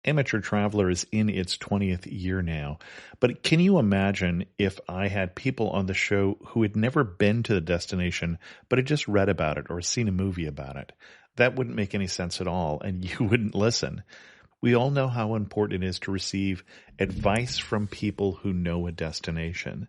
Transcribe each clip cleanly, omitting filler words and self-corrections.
Amateur Traveler is in its 20th year now, but can you imagine if I had people on the show who had never been to the destination, but had just read about it or seen a movie about it? That wouldn't make any sense at all, and you wouldn't listen. We all know how important it is to receive advice from people who know a destination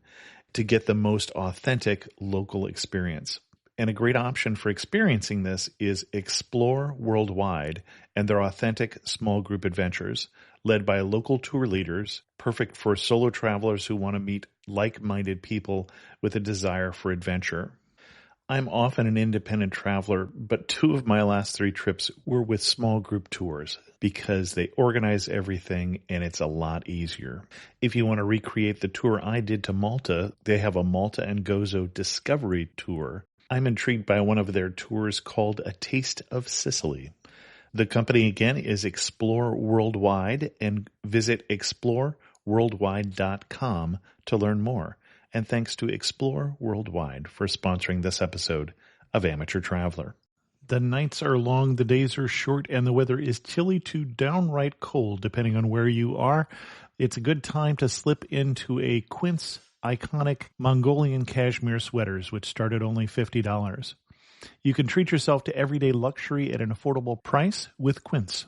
to get the most authentic local experience. And a great option for experiencing this is Explore Worldwide and their authentic small group adventures, led by local tour leaders, perfect for solo travelers who want to meet like-minded people with a desire for adventure. I'm often an independent traveler, but 2 of my last 3 trips were with small group tours because they organize everything and it's a lot easier. If you want to recreate the tour I did to Malta, they have a Malta and Gozo Discovery Tour. I'm intrigued by one of their tours called A Taste of Sicily. The company, again, is Explore Worldwide, and visit exploreworldwide.com to learn more. And thanks to Explore Worldwide for sponsoring this episode of Amateur Traveler. The nights are long, the days are short, and the weather is chilly to downright cold, depending on where you are. It's a good time to slip into a Quince iconic Mongolian cashmere sweaters, which start at only $50. You can treat yourself to everyday luxury at an affordable price with Quince.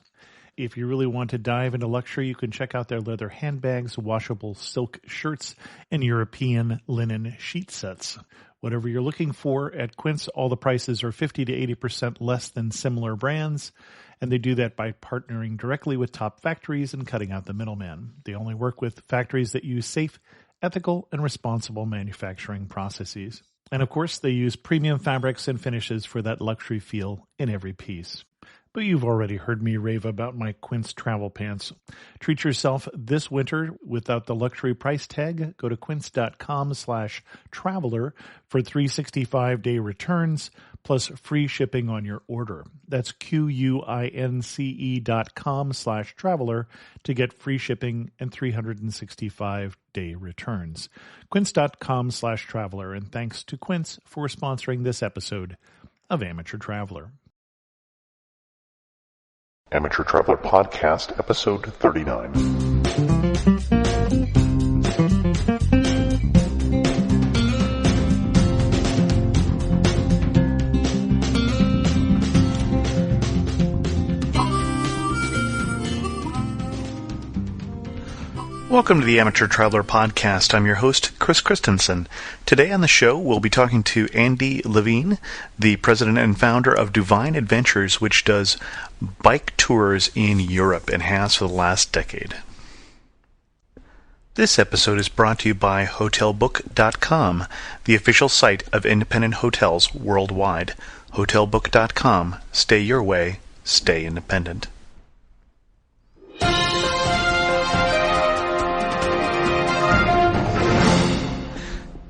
If you really want to dive into luxury, you can check out their leather handbags, washable silk shirts, and European linen sheet sets. Whatever you're looking for at Quince, all the prices are 50 to 80% less than similar brands, and they do that by partnering directly with top factories and cutting out the middleman. They only work with factories that use safe, ethical, and responsible manufacturing processes. And of course, they use premium fabrics and finishes for that luxury feel in every piece. But you've already heard me rave about my Quince travel pants. Treat yourself this winter without the luxury price tag. Go to quince.com/traveler for 365-day returns plus free shipping on your order. That's QUINCE.com/traveler to get free shipping and 365-day returns. Quince.com/traveler, and thanks to Quince for sponsoring this episode of Amateur Traveler. Amateur Traveler Podcast, Episode 39. Welcome to the Amateur Traveler Podcast. I'm your host, Chris Christensen. Today on the show, we'll be talking to Andy Levine, the president and founder of DuVine Adventures, which does bike tours in Europe and has for the last decade. This episode is brought to you by HotelBook.com, the official site of independent hotels worldwide. HotelBook.com. Stay your way. Stay independent.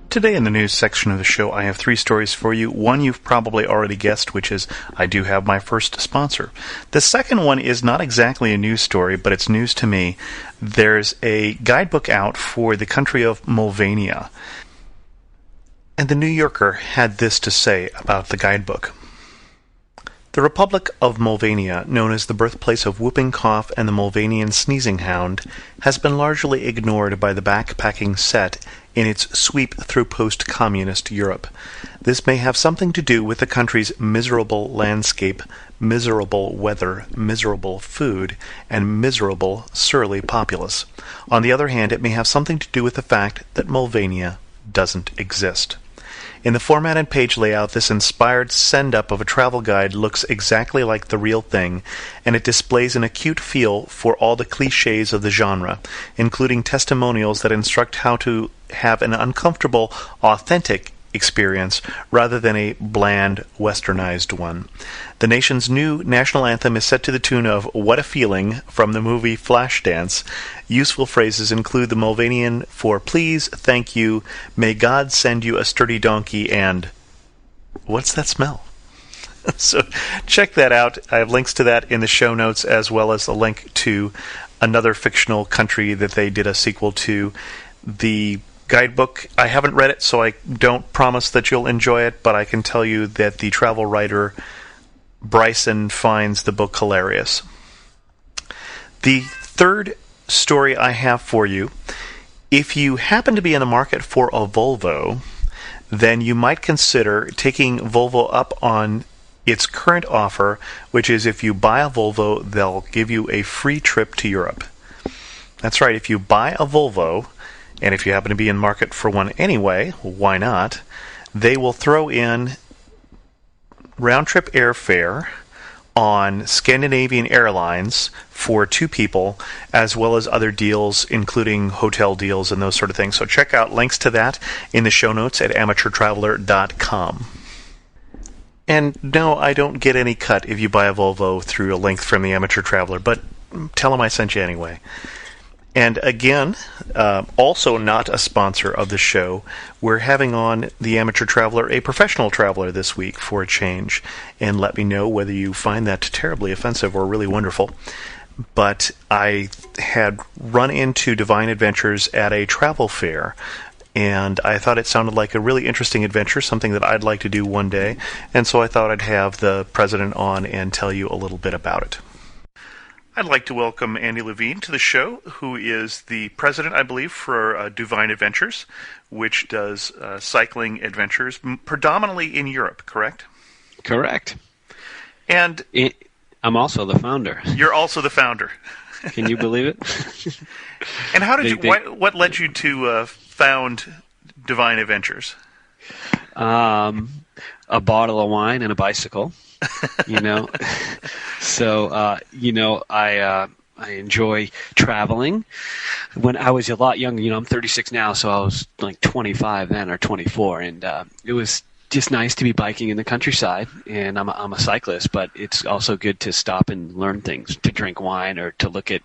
Today in the news section of the show, I have 3 stories for you. One you've probably already guessed, which is I do have my first sponsor. The second one is not exactly a news story, but it's news to me. There's a guidebook out for the country of Mulvania. And the New Yorker had this to say about the guidebook. The Republic of Mulvania, known as the birthplace of whooping cough and the Mulvanian sneezing hound, has been largely ignored by the backpacking set in its sweep through post-communist Europe. This may have something to do with the country's miserable landscape, miserable weather, miserable food, and miserable, surly populace. On the other hand, it may have something to do with the fact that Mulvania doesn't exist. In the format and page layout, this inspired send-up of a travel guide looks exactly like the real thing, and it displays an acute feel for all the cliches of the genre, including testimonials that instruct how to have an uncomfortable, authentic experience rather than a bland, westernized one. The nation's new national anthem is set to the tune of What a Feeling from the movie Flashdance. Useful phrases include the Mulvanian for please, thank you, may God send you a sturdy donkey, and what's that smell? So check that out. I have links to that in the show notes, as well as a link to another fictional country that they did a sequel to. The guidebook, I haven't read it, so I don't promise that you'll enjoy it, but I can tell you that the travel writer Bryson finds the book hilarious. The third story I have for you, if you happen to be in the market for a Volvo, then you might consider taking Volvo up on its current offer, which is if you buy a Volvo, they'll give you a free trip to Europe. That's right, if you buy a Volvo, and if you happen to be in market for one anyway, why not? They will throw in round-trip airfare on Scandinavian Airlines for 2 people, as well as other deals, including hotel deals and those sort of things. So check out links to that in the show notes at amateurtraveler.com. And no, I don't get any cut if you buy a Volvo through a link from the Amateur Traveler, but tell them I sent you anyway. And again, also not a sponsor of the show, we're having on the Amateur Traveler a professional traveler this week for a change. And let me know whether you find that terribly offensive or really wonderful. But I had run into DuVine Adventures at a travel fair, and I thought it sounded like a really interesting adventure, something that I'd like to do one day. And so I thought I'd have the president on and tell you a little bit about it. I'd like to welcome Andy Levine to the show, who is the president, I believe, for DuVine Adventures, which does cycling adventures, predominantly in Europe, correct? Correct. And I'm also the founder. You're also the founder. Can you believe it? And how did what led you to found DuVine Adventures? A bottle of wine and a bicycle. So I enjoy traveling. When I was a lot younger, I'm 36 now, so I was like 25 then or 24, and it was just nice to be biking in the countryside. And I'm a cyclist, but it's also good to stop and learn things, to drink wine or to look at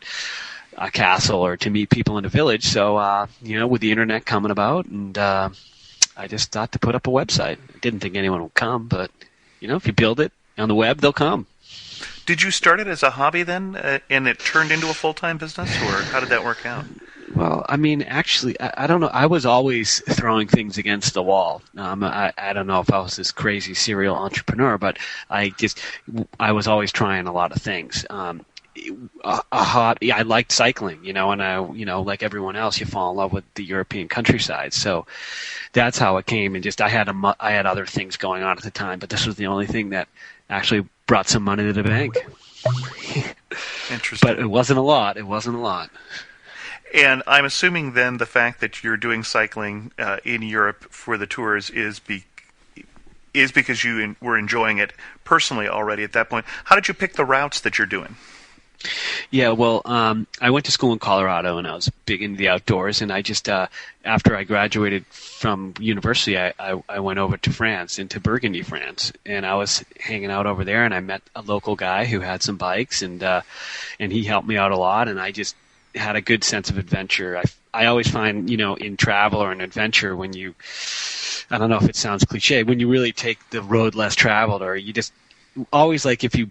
a castle or to meet people in a village. So with the internet coming about, and I just thought to put up a website. I didn't think anyone would come, but if you build it on the web, they'll come. Did you start it as a hobby then, and it turned into a full-time business, or how did that work out? Well, I mean, actually, I don't know. I was always throwing things against the wall. I don't know if I was this crazy serial entrepreneur, but I was always trying a lot of things. I liked cycling, and like everyone else, you fall in love with the European countryside. So that's how it came. And I had other things going on at the time, but this was the only thing that actually brought some money to the bank. Interesting. But it wasn't a lot. And I'm assuming then the fact that you're doing cycling in Europe for the tours is because you were enjoying it personally already at that point. How did you pick the routes that you're doing? Yeah, well, I went to school in Colorado, and I was big into the outdoors. And I just, after I graduated from university, I went over to France, into Burgundy, France, and I was hanging out over there. And I met a local guy who had some bikes, and he helped me out a lot. And I just had a good sense of adventure. I always find, in travel or an adventure, when I don't know if it sounds cliche, when you really take the road less traveled, or you just always, like, if you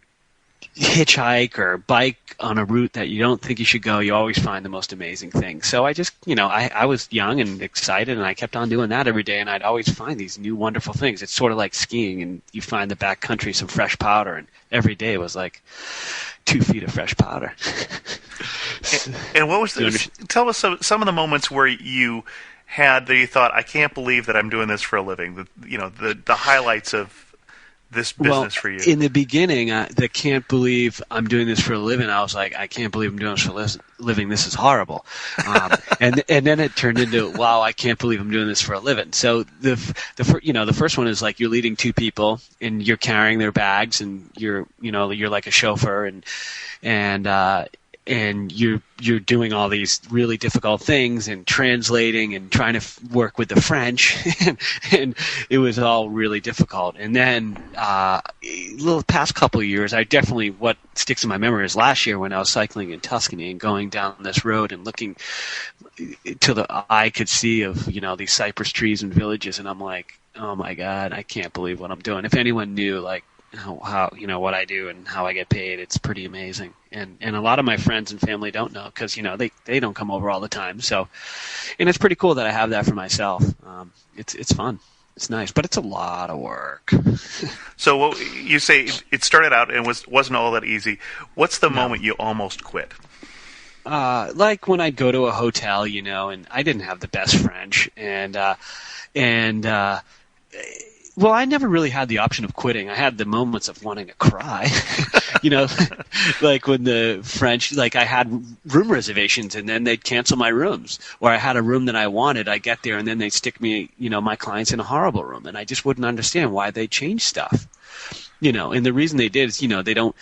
hitchhike or bike on a route that you don't think you should go, you always find the most amazing things. So I just, I was young and excited, and I kept on doing that every day, and I'd always find these new wonderful things. It's sort of like skiing, and you find the back country some fresh powder, and every day was like 2 feet of fresh powder. And what was tell us some of the moments where you had that you thought, I can't believe that I'm doing this for a living. The highlights of this business for you. In the beginning, the can't believe I'm doing this for a living, I was like, I can't believe I'm doing this for a living. This is horrible. And then it turned into, wow, I can't believe I'm doing this for a living. So the first one is like you're leading 2 people and you're carrying their bags, and you're like a chauffeur, and you're doing all these really difficult things and translating and trying to work with the French, and it was all really difficult. And then the past couple of years, what sticks in my memory is last year when I was cycling in Tuscany and going down this road and looking till the eye could see of these cypress trees and villages, and I'm like, oh my God, I can't believe what I'm doing. If anyone knew like how what I do and how I get paid, it's pretty amazing. And a lot of my friends and family don't know, because they don't come over all the time. So, and it's pretty cool that I have that for myself. It's fun, it's nice, but it's a lot of work. So what you say, it started out and wasn't all that easy. What's the moment you almost quit? Like when I'd go to a hotel, and I didn't have the best French, and well, I never really had the option of quitting. I had the moments of wanting to cry, like when the French, like I had room reservations and then they'd cancel my rooms, or I had a room that I wanted. I get there and then they'd stick me, my clients in a horrible room, and I just wouldn't understand why they changed stuff. And the reason they did is, they don't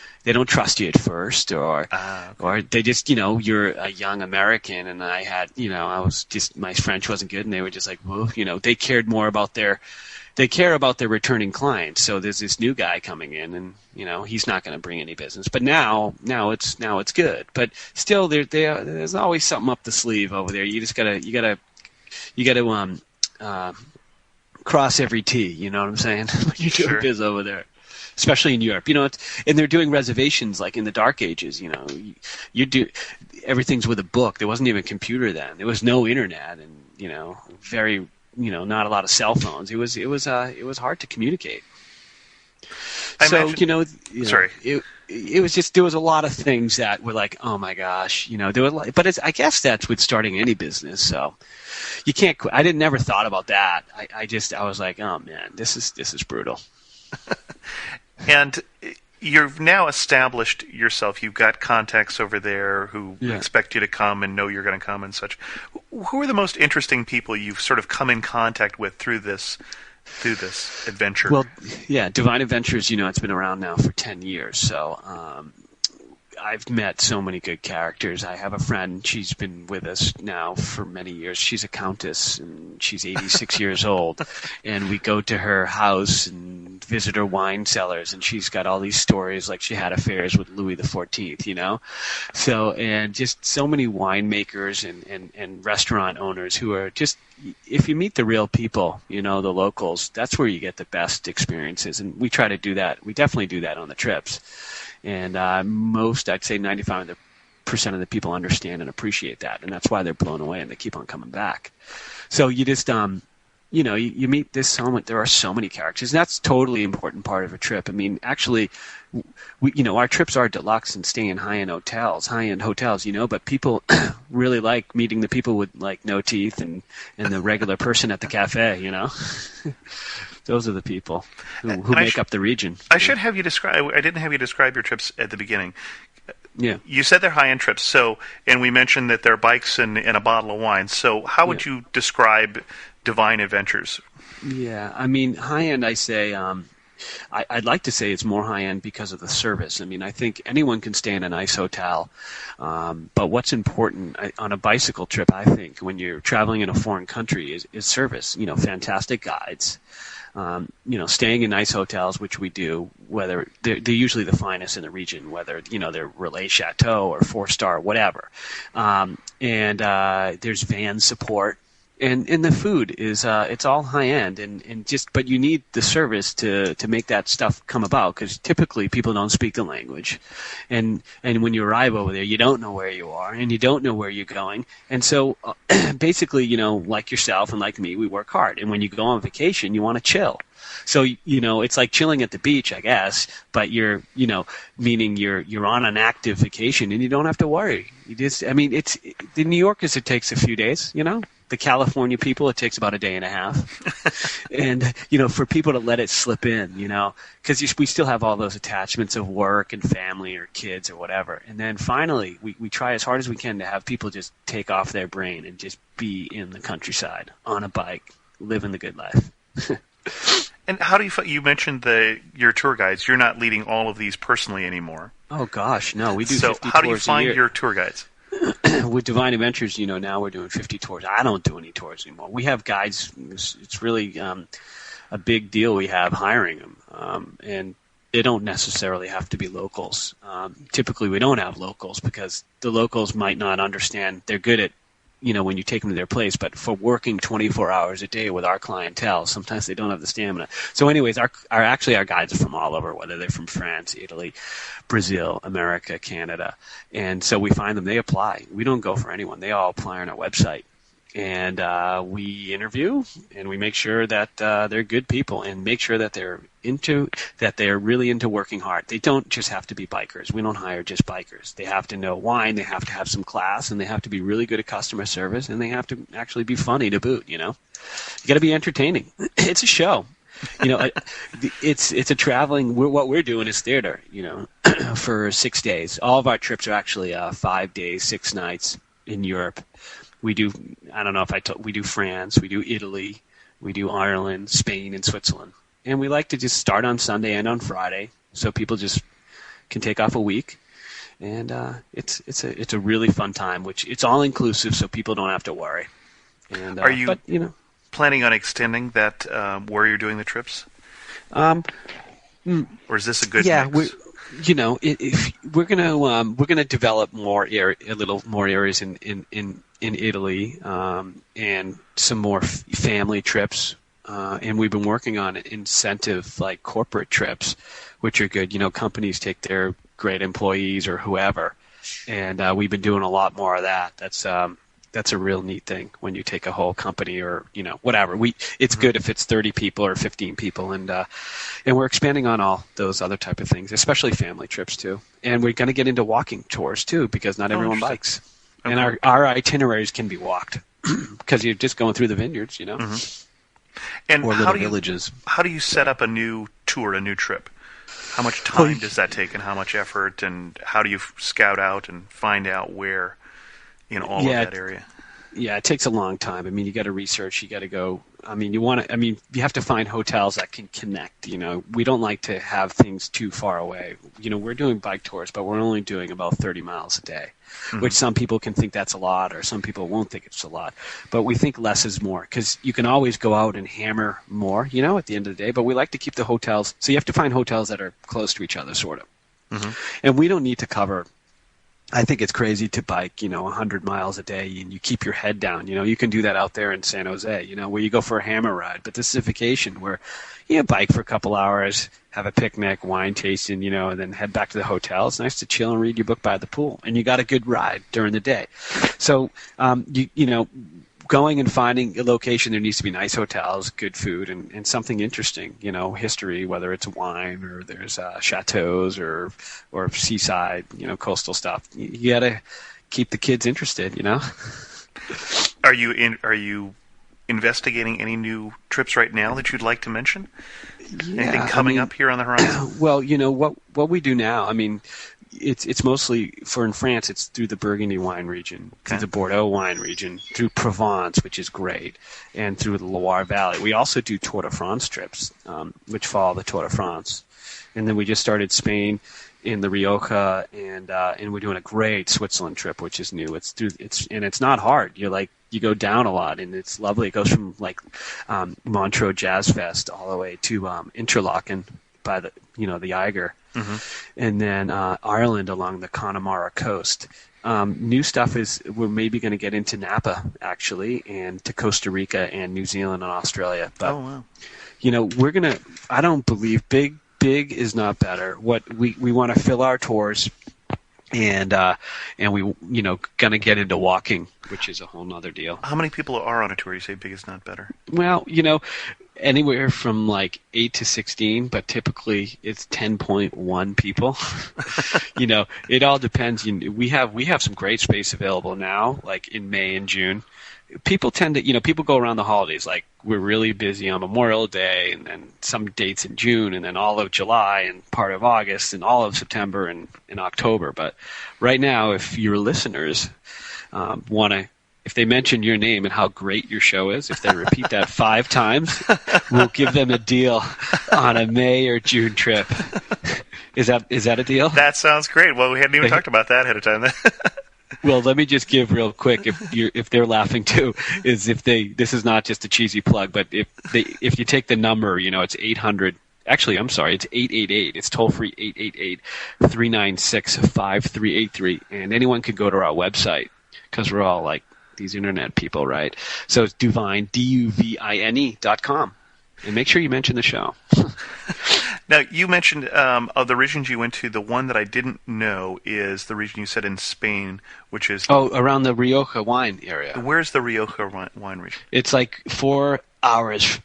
trust you at first, or they just, you're a young American, and I had, my French wasn't good, and they were just like, well, they cared more about they care about their returning clients. So there's this new guy coming in, and he's not going to bring any business. But now it's good. But still, there's always something up the sleeve over there. You just gotta cross every T. You know what I'm saying? When you're doing biz over there, especially in Europe. And they're doing reservations like in the dark ages. You do everything's with a book. There wasn't even a computer then. There was no internet, and very. Not a lot of cell phones. It was hard to communicate. Sorry. It was just, there was a lot of things that were like, oh my gosh, there were, but I guess that's with starting any business. So you can't quit. I never thought about that. I was like, oh man, this is brutal. And you've now established yourself. You've got contacts over there who expect you to come and know you're going to come and such. Who are the most interesting people you've sort of come in contact with through this adventure? Well, yeah, DuVine Adventures, it's been around now for 10 years. So I've met so many good characters. I have a friend, she's been with us now for many years. She's a countess, and she's 86 years old. And we go to her house and visit her wine cellars, and she's got all these stories like she had affairs with Louis XIV, So, and just so many winemakers and restaurant owners who are just, if you meet the real people, the locals, that's where you get the best experiences. And we try to do that. We definitely do that on the trips. And I'd say 95% of the people understand and appreciate that, and that's why they're blown away and they keep on coming back. So you just, you meet there are so many characters, and that's totally important part of a trip. I mean, actually, our trips are deluxe and stay in high-end hotels, but people really like meeting the people with like no teeth and the regular person at the cafe, Those are the people who make up the region. I should have you describe. I didn't have you describe your trips at the beginning. Yeah. You said they're high-end trips. So, and we mentioned that they're bikes and a bottle of wine. So, how would you describe DuVine Adventures? Yeah, I mean, high-end. I say, I'd like to say it's more high-end because of the service. I mean, I think anyone can stay in a nice hotel, but what's important on a bicycle trip, I think, when you're traveling in a foreign country, is service. Fantastic guides. Staying in nice hotels, which we do, whether they're usually the finest in the region, whether, they're Relais Chateau or 4-star, whatever. And there's van support. And the food is it's all high end but you need the service to make that stuff come about, because typically people don't speak the language, and when you arrive over there you don't know where you are and you don't know where you're going, and so basically like yourself and like me, we work hard, and when you go on vacation you want to chill. So it's like chilling at the beach, I guess, but you're meaning you're on an active vacation and you don't have to worry. It's the New Yorkers, it takes a few days, The California people, it takes about a day and a half. And, for people to let it slip in, because we still have all those attachments of work and family or kids or whatever. And then finally, we try as hard as we can to have people just take off their brain and just be in the countryside on a bike, living the good life. And how do you mentioned your tour guides? You're not leading all of these personally anymore. Oh, gosh, no. We do 50 tours a year. So how do you find your tour guides? With DuVine Adventures, now we're doing 50 tours. I don't do any tours anymore. We have guides. It's really a big deal we have hiring them. And they don't necessarily have to be locals. Typically, we don't have locals because the locals might not understand. They're good at, when you take them to their place, but for working 24 hours a day with our clientele, sometimes they don't have the stamina. So anyways, our guides are from all over, whether they're from France, Italy, Brazil, America, Canada. And so we find them, they apply. We don't go for anyone. They all apply on our website. And we interview, and we make sure that they're good people, and make sure that they're really into working hard. They don't just have to be bikers. We don't hire just bikers. They have to know wine. They have to have some class, and they have to be really good at customer service, and they have to actually be funny to boot. You got to be entertaining. It's a show. It's a traveling. What we're doing is theater. For 6 days. All of our trips are actually 5 days, 6 nights in Europe. We do, I don't know if we do France, we do Italy, we do Ireland, Spain, and Switzerland. And we like to just start on Sunday and on Friday, so people just can take off a week. And it's a really fun time, which it's all inclusive, so people don't have to worry. And are you planning on extending that where you're doing the trips? Or is this a good mix? If we're gonna develop a little more areas in Italy, and some more family trips, and we've been working on incentive like corporate trips, which are good. Companies take their great employees or whoever, and we've been doing a lot more of that. That's a real neat thing when you take a whole company or whatever. It's good if it's 30 people or 15 people, and we're expanding on all those other type of things, especially family trips too. And we're going to get into walking tours too, because not everyone bikes, and our itineraries can be walked because you're just going through the vineyards, and or little villages. How do you set up a new tour, a new trip? How much time does that take, and how much effort, and how do you scout out and find out where? All of that area. Yeah, it takes a long time. You got to research. You got to go. You have to find hotels that can connect. We don't like to have things too far away. We're doing bike tours, but we're only doing about 30 miles a day, which some people can think that's a lot, or some people won't think it's a lot. But we think less is more, because you can always go out and hammer more, at the end of the day. But we like to keep the hotels. So you have to find hotels that are close to each other, sort of. And we don't need to cover. I think it's crazy to bike, 100 miles a day, and you keep your head down. You can do that out there in San Jose, where you go for a hammer ride. But this is a vacation where you bike for a couple hours, have a picnic, wine tasting, and then head back to the hotel. It's nice to chill and read your book by the pool, and you got a good ride during the day. So, going and finding a location, there needs to be nice hotels, good food, and something interesting, history, whether it's wine or there's chateaus or seaside, coastal stuff. You got to keep the kids interested, Are you investigating any new trips right now that you'd like to mention? Yeah, anything coming up here on the horizon? Well, what we do now, it's mostly, in France, it's through the Burgundy wine region, through the Bordeaux wine region, through Provence, which is great, and through the Loire Valley. We also do Tour de France trips, which follow the Tour de France. And then we just started Spain in the Rioja, and we're doing a great Switzerland trip, which is new. It's not hard. You go down a lot, and it's lovely. It goes from Montreux Jazz Fest all the way to Interlaken by the Eiger. And then Ireland along the Connemara coast. New stuff is we're maybe going to get into Napa, actually, and to Costa Rica and New Zealand and Australia. But, we're going to – I don't believe big is not better. What we want to fill our tours, and we going to get into walking, which is a whole nother deal. How many people are on a tour? You say big is not better. Well, anywhere from 8 to 16, but typically it's 10.1 people. It all depends. We have some great space available now, like in May and June. People tend to, people go around the holidays. Like we're really busy on Memorial Day, and then some dates in June, and then all of July and part of August, and all of September and October. But right now, if your listeners want to. If they mention your name and how great your show is, if they repeat that 5 times, we'll give them a deal on a May or June trip. Is that a deal? That sounds great. Well, we hadn't even talked about that ahead of time. Well, let me just give real quick, if they're laughing too, is this is not just a cheesy plug, but if you take the number, it's 800. Actually, I'm sorry, it's 888. It's toll free 888-396-5383, and anyone can go to our website because we're all these internet people, right? So it's DuVine, DuVine.com. And make sure you mention the show. Now, you mentioned of the regions you went to, the one that I didn't know is the region you said in Spain, which is... around the Rioja wine area. Where's the Rioja wine region? It's like 4 hours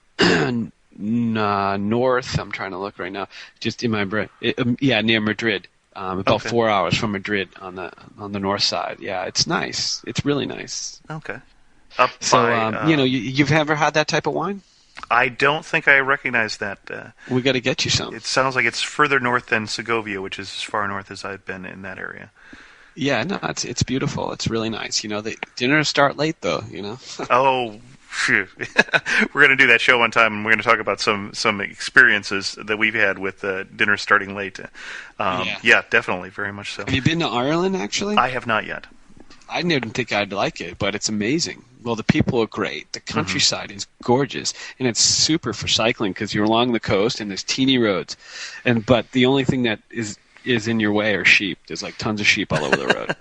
north. I'm trying to look right now. Just in my brain. Near Madrid. About 4 hours from Madrid on the north side. Yeah, it's nice. It's really nice. Okay. You've ever had that type of wine? I don't think I recognize that. We got to get you some. It sounds like it's further north than Segovia, which is as far north as I've been in that area. Yeah, no, it's beautiful. It's really nice. The dinners start late, though. Oh, phew. We're going to do that show one time, and we're going to talk about some experiences that we've had with dinner starting late. Yeah, definitely, very much so. Have you been to Ireland, actually? I have not yet. I didn't think I'd like it, but it's amazing. Well, the people are great. The countryside is gorgeous, and it's super for cycling because you're along the coast and there's teeny roads. But the only thing that is in your way are sheep. There's like tons of sheep all over the road.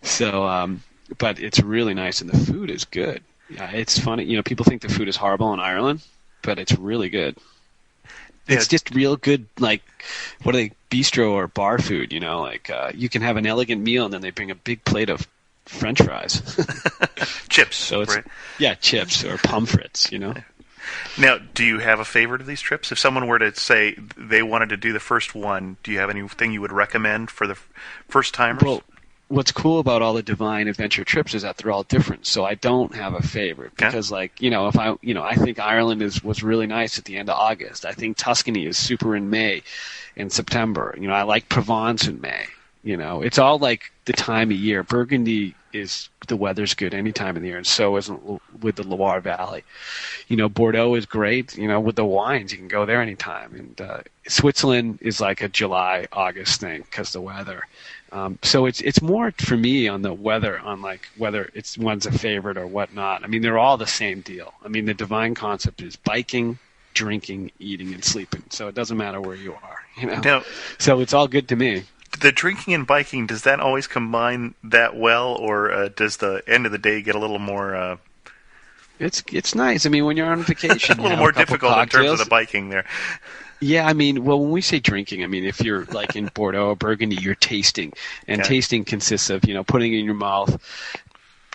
So, but it's really nice, and the food is good. Yeah, it's funny. People think the food is horrible in Ireland, but it's really good. It's just real good, like, what are they, bistro or bar food, you can have an elegant meal and then they bring a big plate of French fries. Chips. So it's, right? Yeah, chips or pommes, Now, do you have a favorite of these trips? If someone were to say they wanted to do the first one, do you have anything you would recommend for the first timers? Well, what's cool about all the DuVine adventure trips is that they're all different. So I don't have a favorite because, I think Ireland was really nice at the end of August. I think Tuscany is super in May and September. I like Provence in May. It's all like the time of year. Burgundy the weather's good any time of the year, and so is with the Loire Valley. Bordeaux is great. With the wines, you can go there anytime. And Switzerland is like a July, August thing because the weather. So it's more for me on the weather, on like whether one's a favorite or whatnot. I mean, they're all the same deal. I mean, the DuVine concept is biking, drinking, eating, and sleeping. So it doesn't matter where you are. Now, so it's all good to me. The drinking and biking, does that always combine that well, or does the end of the day get a little more... It's nice. I mean, when you're on vacation, a little more difficult in terms of the biking there. Yeah, I mean, well, when we say drinking, I mean, if you're like in Bordeaux or Burgundy, you're tasting. And tasting consists of, putting it in your mouth,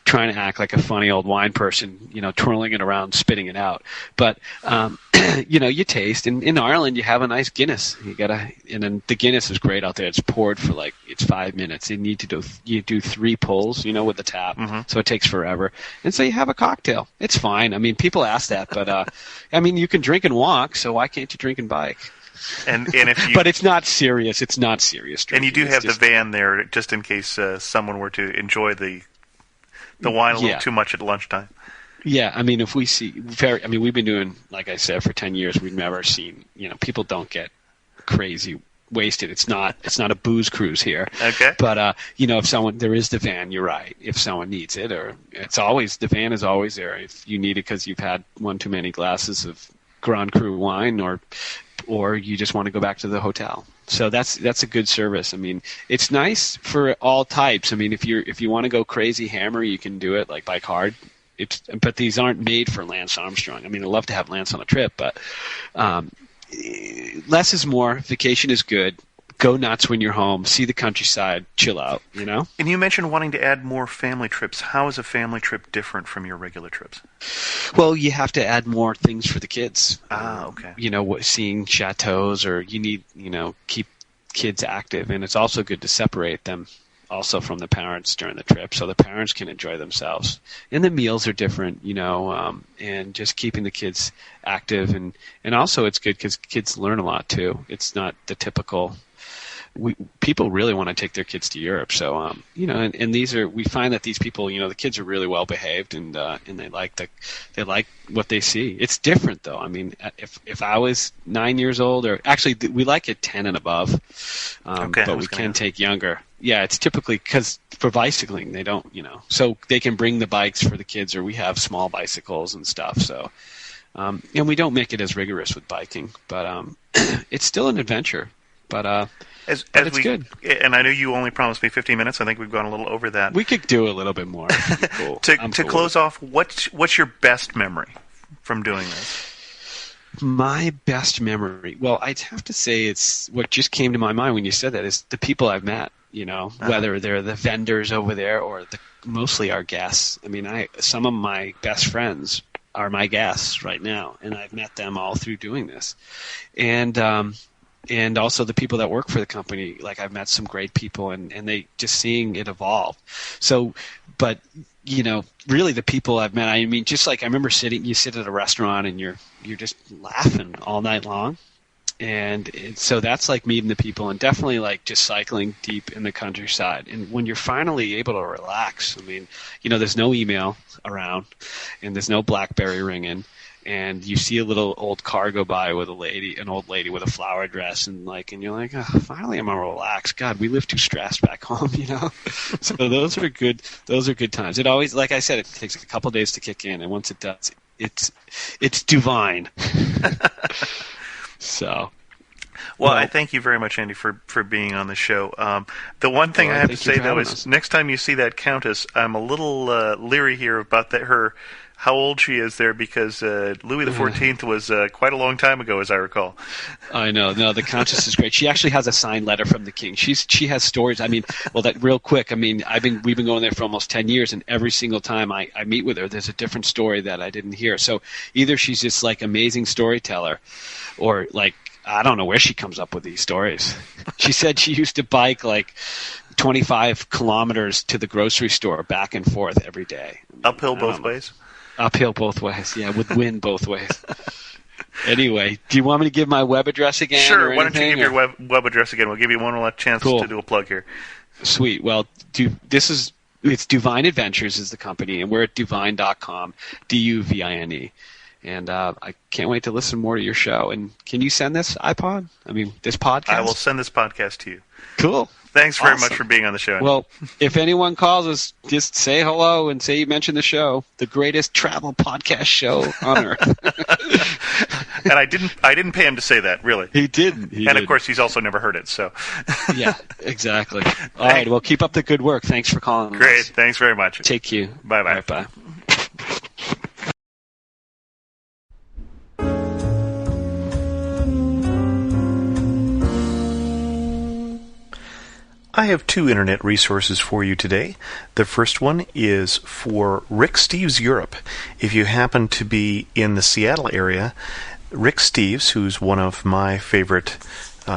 trying to act like a funny old wine person, twirling it around, spitting it out. But, you taste. And in Ireland, you have a nice Guinness. And then the Guinness is great out there. It's poured for it's 5 minutes. You do 3 pulls, with the tap. Mm-hmm. So it takes forever. And so you have a cocktail. It's fine. I mean, people ask that, but, I mean, you can drink and walk, so why can't you drink and bike? And if you, but it's not serious. It's not serious drinking. And you do have the van there just in case someone were to enjoy the wine a little too much at lunchtime. Yeah, I mean, if we we've been doing, like I said, for 10 years. We've never seen, people don't get crazy wasted. It's not a booze cruise here. Okay. But if there is the van, you're right. If someone needs it, or the van is always there if you need it because you've had one too many glasses of Grand Cru wine, or you just want to go back to the hotel. So that's a good service. I mean, it's nice for all types. I mean, if you want to go crazy hammer, you can do it like bike hard. But these aren't made for Lance Armstrong. I mean, I'd love to have Lance on a trip, but less is more. Vacation is good. Go nuts when you're home. See the countryside. Chill out. And you mentioned wanting to add more family trips. How is a family trip different from your regular trips? Well, you have to add more things for the kids. Okay. Seeing chateaus, or you need, keep kids active, and it's also good to separate them also from the parents during the trip, so the parents can enjoy themselves. And the meals are different, and just keeping the kids active, and also it's good because kids learn a lot too. It's not the typical. People really want to take their kids to Europe, so and we find that these people, the kids are really well behaved, and they like what they see. It's different though. I mean, if I was 9 years old, or actually we like it 10 and above, but we can take younger. Yeah, it's typically because for bicycling they don't, so they can bring the bikes for the kids, or we have small bicycles and stuff. So, and we don't make it as rigorous with biking, but it's still an adventure. But it's good. And I know you only promised me 15 minutes. I think we've gone a little over that. We could do a little bit more. Cool. to close off, what's your best memory from doing this? My best memory. Well, I'd have to say it's what just came to my mind when you said that is the people I've met. Whether they're the vendors over there or mostly our guests. I mean, some of my best friends are my guests right now, and I've met them all through doing this, and also the people that work for the company. Like I've met some great people, and they just seeing it evolve. So, but really the people I've met. I mean, just like I remember you sit at a restaurant and you're just laughing all night long. And so that's like meeting the people, and definitely like just cycling deep in the countryside. And when you're finally able to relax, I mean, there's no email around, and there's no BlackBerry ringing, and you see a little old car go by with an old lady with a flower dress, and you're like, oh, finally I'm gonna relax. God, we live too stressed back home, So those are good times. It always, like I said, it takes a couple days to kick in, and once it does, it's DuVine. So, well, I thank you very much, Andy, for being on the show. The one thing I have to say, though, is next time you see that Countess, I'm a little leery here about how old she is there, because Louis XIV was quite a long time ago, as I recall. I know. No, the Countess is great. She actually has a signed letter from the king. She has stories. I mean, well, that real quick. I mean, we've been going there for almost 10 years, and every single time I meet with her, there's a different story that I didn't hear. So either she's just like amazing storyteller, or I don't know where she comes up with these stories. She said she used to bike 25 kilometers to the grocery store back and forth every day. Uphill both ways? Uphill both ways, yeah, with wind both ways. Anyway, do you want me to give my web address again? Sure, why don't you give your web address again? We'll give you one last chance to do a plug here. Sweet. Well, it's DuVine Adventures is the company, and we're at DuVine.com, DuVine. And I can't wait to listen more to your show. And can you send this this podcast? I will send this podcast to you. Cool. Thanks very much for being on the show. Well, if anyone calls us, just say hello and say you mentioned the show, the greatest travel podcast show on earth. And I didn't pay him to say that, really. He didn't. Of course, he's also never heard it. So. Yeah, exactly. All right. Well, keep up the good work. Thanks for calling. Great. us. Thanks very much. Take you. Bye bye. Right, bye. I have two internet resources for you today. The first one is for Rick Steves Europe. If you happen to be in the Seattle area, Rick Steves, who's one of my favorite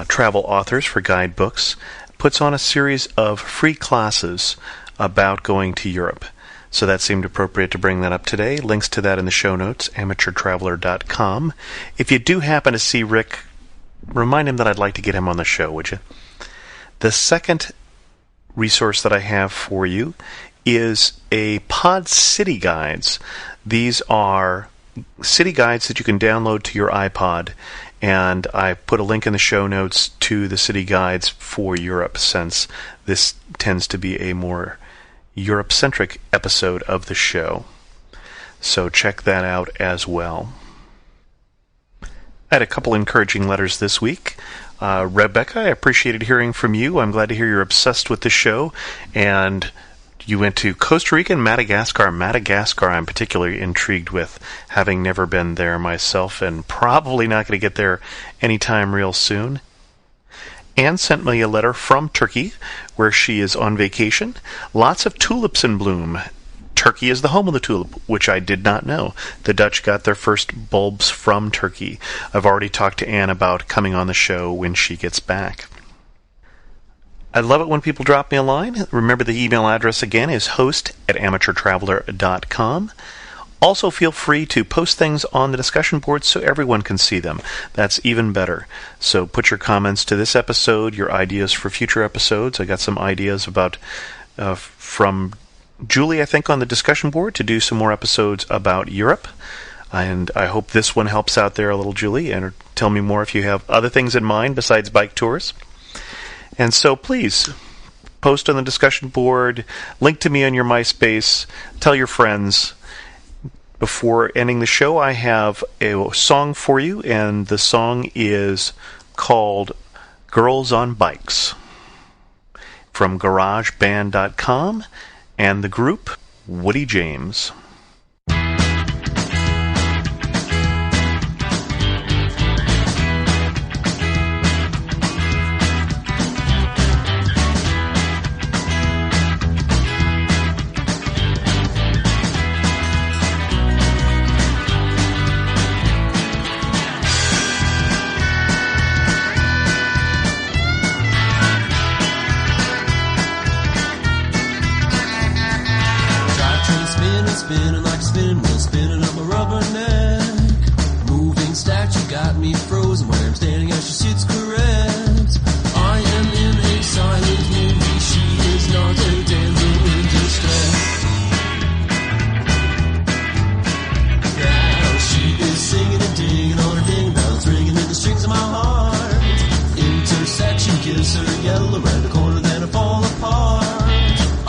travel authors for guidebooks, puts on a series of free classes about going to Europe. So that seemed appropriate to bring that up today. Links to that in the show notes, amateurtraveler.com. If you do happen to see Rick, remind him that I'd like to get him on the show, would you? The second resource that I have for you is a Pod City Guides. These are city guides that you can download to your iPod, and I put a link in the show notes to the city guides for Europe, since this tends to be a more Europe-centric episode of the show. So check that out as well. I had a couple encouraging letters this week. Rebecca, I appreciated hearing from you. I'm glad to hear you're obsessed with the show. And you went to Costa Rica and Madagascar. Madagascar I'm particularly intrigued with, having never been there myself and probably not going to get there anytime real soon. Anne sent me a letter from Turkey, where she is on vacation. Lots of tulips in bloom. Turkey is the home of the tulip, which I did not know. The Dutch got their first bulbs from Turkey. I've already talked to Anne about coming on the show when she gets back. I love it when people drop me a line. Remember, the email address again is host@amateurtraveler.com. Also, feel free to post things on the discussion board so everyone can see them. That's even better. So put your comments to this episode, your ideas for future episodes. I got some ideas about from Julie, I think, on the discussion board to do some more episodes about Europe. And I hope this one helps out there a little, Julie, and tell me more if you have other things in mind besides bike tours. And so please, post on the discussion board, link to me on your MySpace, tell your friends. Before ending the show, I have a song for you, and the song is called Girls on Bikes from GarageBand.com. And the group, Woody James. spinning like a spinning wheel, spinning up my rubber neck. Moving statue got me frozen where I'm standing as she sits correct. I am in a silent movie, she is not a damsel in distress. Yeah, she is singing and dinging on her ding bells, ringing in the strings of my heart. Intersection gives her yellow around the corner, then I fall apart.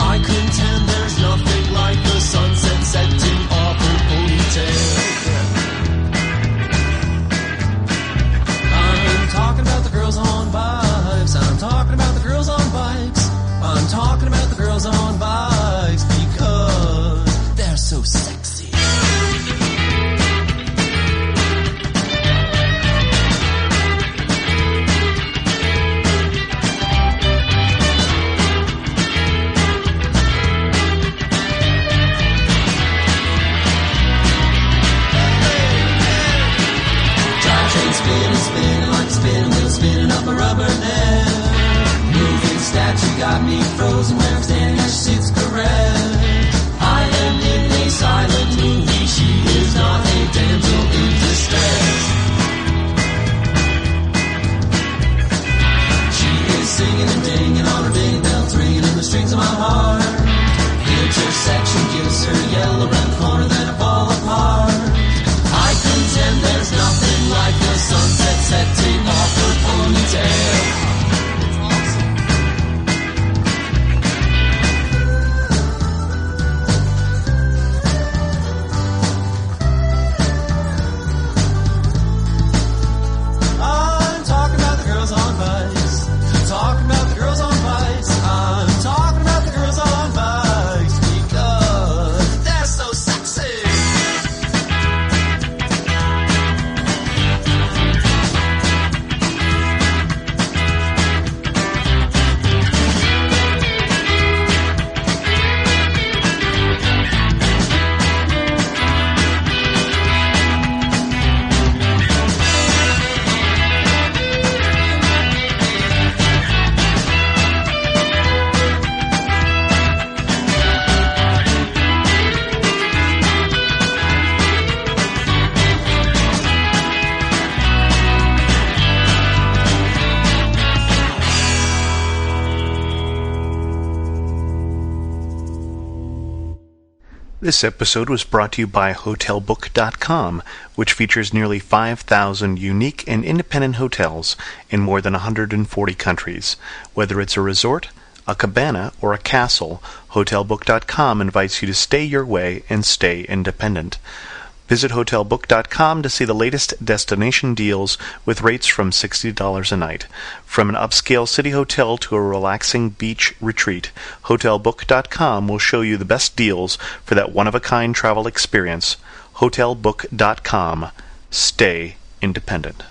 I contend there's nothing like the sunset setting off her ponytail. I'm talking about the girls on bikes. I'm talking about the girls on bikes. I'm talking about the girls on bikes because they're so sexy. Spinning like a spinning wheel, spinning up a rubber net. Moving statue got me frozen where I'm standing as she sits correct. I am in a silent movie, she is not a damsel in distress. She is singing and dinging on her ding bells, ringing in the strings of my heart. Intersection gives her yellow around the corner, then I fall apart. I contend there's nothing like the sunset setting off her ponytail. I'm talking about the girls on bikes. Talking about the girls on bikes. I'm talking about the girls on bikes because they're so sexy. This episode was brought to you by HotelBook.com, which features nearly 5,000 unique and independent hotels in more than 140 countries. Whether it's a resort, a cabana, or a castle, HotelBook.com invites you to stay your way and stay independent. Visit HotelBook.com to see the latest destination deals with rates from $60 a night. From an upscale city hotel to a relaxing beach retreat, HotelBook.com will show you the best deals for that one-of-a-kind travel experience. HotelBook.com. Stay independent.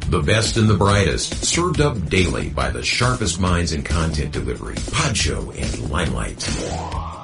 The best and the brightest, served up daily by the sharpest minds in content delivery, Podshow and Limelight.